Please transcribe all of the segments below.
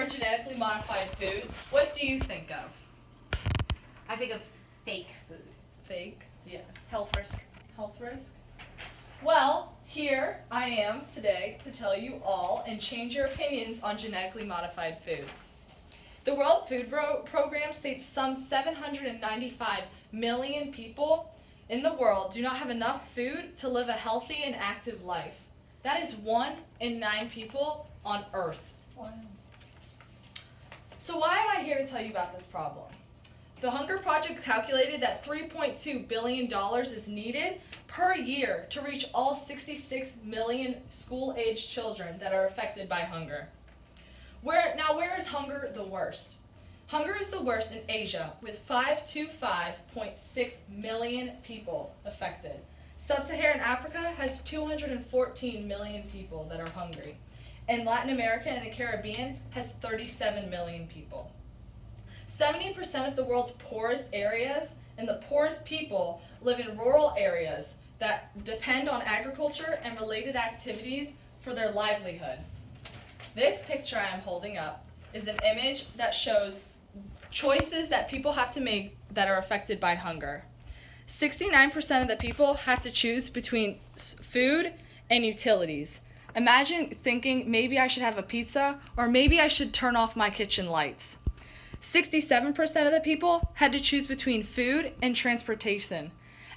heard genetically modified foods, what do you think of? I think of fake food. Fake? Yeah. Health risk. Health risk? Well, here I am today to tell you all and change your opinions on genetically modified foods. The World Food Program states some 795 million people in the world do not have enough food to live a healthy and active life. That is 1 in 9 people on Earth. Wow. So why am I here to tell you about this problem? The Hunger Project calculated that $3.2 billion is needed per year to reach all 66 million school-aged children that are affected by hunger. Where is hunger the worst? Hunger is the worst in Asia, with 525.6 million people affected. Sub-Saharan Africa has 214 million people that are hungry. And Latin America and the Caribbean has 37 million people. 70% of the world's poorest areas and the poorest people live in rural areas that depend on agriculture and related activities for their livelihood. This picture I am holding up is an image that shows choices that people have to make that are affected by hunger. 69% of the people have to choose between food and utilities. Imagine thinking maybe I should have a pizza or maybe I should turn off my kitchen lights. 67% of the people had to choose between food and transportation.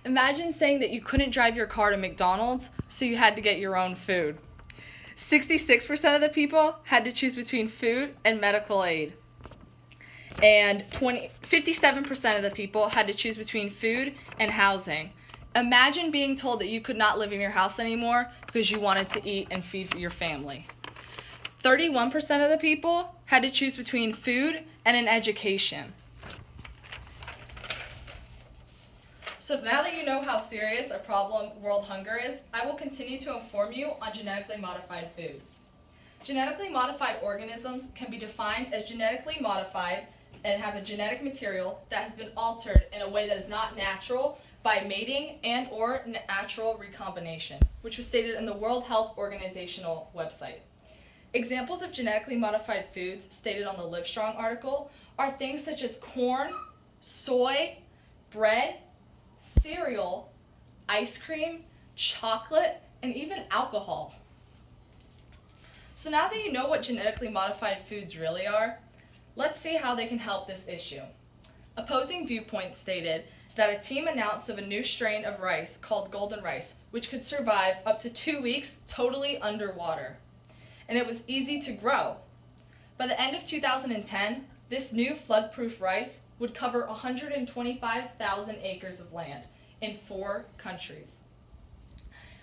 Imagine saying that you couldn't drive your car to McDonald's, so you had to get your own food. 66% of the people had to choose between food and medical aid. And 57% of the people had to choose between food and housing. Imagine being told that you could not live in your house anymore because you wanted to eat and feed your family. 31% of the people had to choose between food and an education. So now that you know how serious a problem world hunger is, I will continue to inform you on genetically modified foods. Genetically modified organisms can be defined as genetically modified and have a genetic material that has been altered in a way that is not natural by mating and or natural recombination, which was stated in the World Health Organizational website. Examples of genetically modified foods stated on the Livestrong article are things such as corn, soy, bread, cereal, ice cream, chocolate, and even alcohol. So now that you know what genetically modified foods really are, let's see how they can help this issue. Opposing viewpoints stated that a team announced of a new strain of rice called golden rice, which could survive up to 2 weeks totally underwater. And it was easy to grow. By the end of 2010, this new flood-proof rice would cover 125,000 acres of land in 4 countries.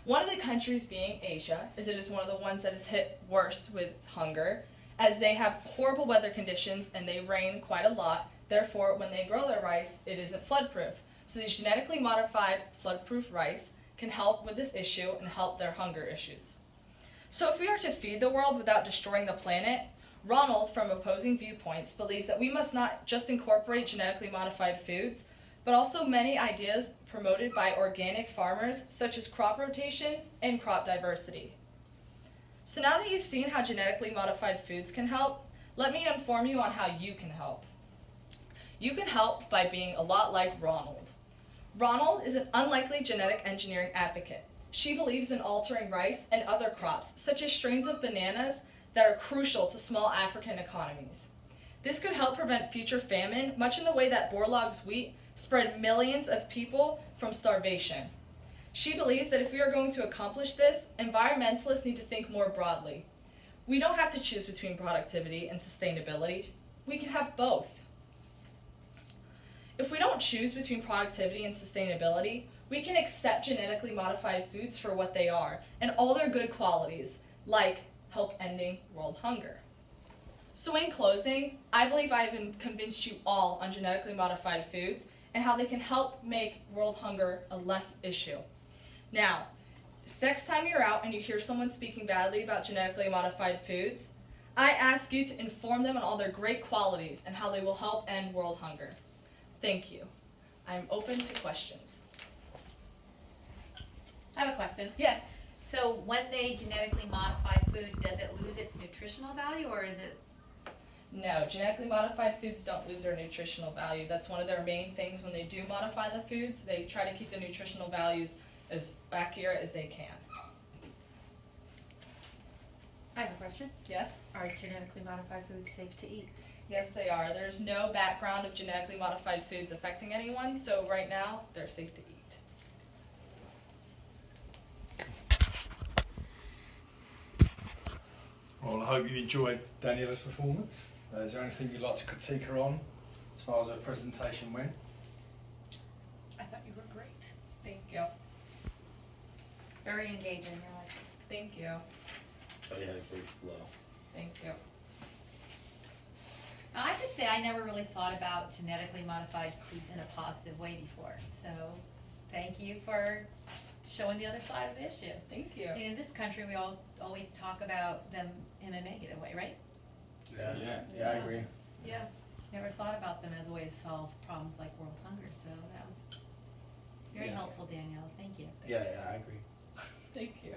One of the countries being Asia, as it is one of the ones that is hit worse with hunger, as they have horrible weather conditions and they rain quite a lot. Therefore, when they grow their rice, it isn't flood-proof. So these genetically modified flood-proof rice can help with this issue and help their hunger issues. So if we are to feed the world without destroying the planet, Ronald, from opposing viewpoints, believes that we must not just incorporate genetically modified foods, but also many ideas promoted by organic farmers, such as crop rotations and crop diversity. So now that you've seen how genetically modified foods can help, let me inform you on how you can help. You can help by being a lot like Ronald. Ronald is an unlikely genetic engineering advocate. She believes in altering rice and other crops, such as strains of bananas that are crucial to small African economies. This could help prevent future famine, much in the way that Borlaug's wheat spread millions of people from starvation. She believes that if we are going to accomplish this, environmentalists need to think more broadly. We don't have to choose between productivity and sustainability. We can have both. If we don't choose between productivity and sustainability, we can accept genetically modified foods for what they are and all their good qualities, like help ending world hunger. So in closing, I believe I've convinced you all on genetically modified foods and how they can help make world hunger a less issue. Now, next time you're out and you hear someone speaking badly about genetically modified foods, I ask you to inform them on all their great qualities and how they will help end world hunger. Thank you. I'm open to questions. I have a question. Yes. So when they genetically modify food, does it lose its nutritional value, or is it? No, genetically modified foods don't lose their nutritional value. That's one of their main things when they do modify the foods. They try to keep the nutritional values as accurate as they can. I have a question. Yes? Are genetically modified foods safe to eat? Yes, they are. There's no background of genetically modified foods affecting anyone, so right now they're safe to eat. Well, I hope you enjoyed Daniela's performance. Is there anything you'd like to critique her on as far as her presentation went? I thought you were great. Thank you. Very engaging. I like it. Thank you. Oh, you had a great flow. Thank you. I have to say I never really thought about genetically modified foods in a positive way before. So thank you for showing the other side of the issue. Thank you. In this country, we always talk about them in a negative way, right? Yeah, I agree. Yeah. Never thought about them as a way to solve problems like world hunger. So that was very helpful, Danielle. Thank you. Yeah, I agree. Thank you.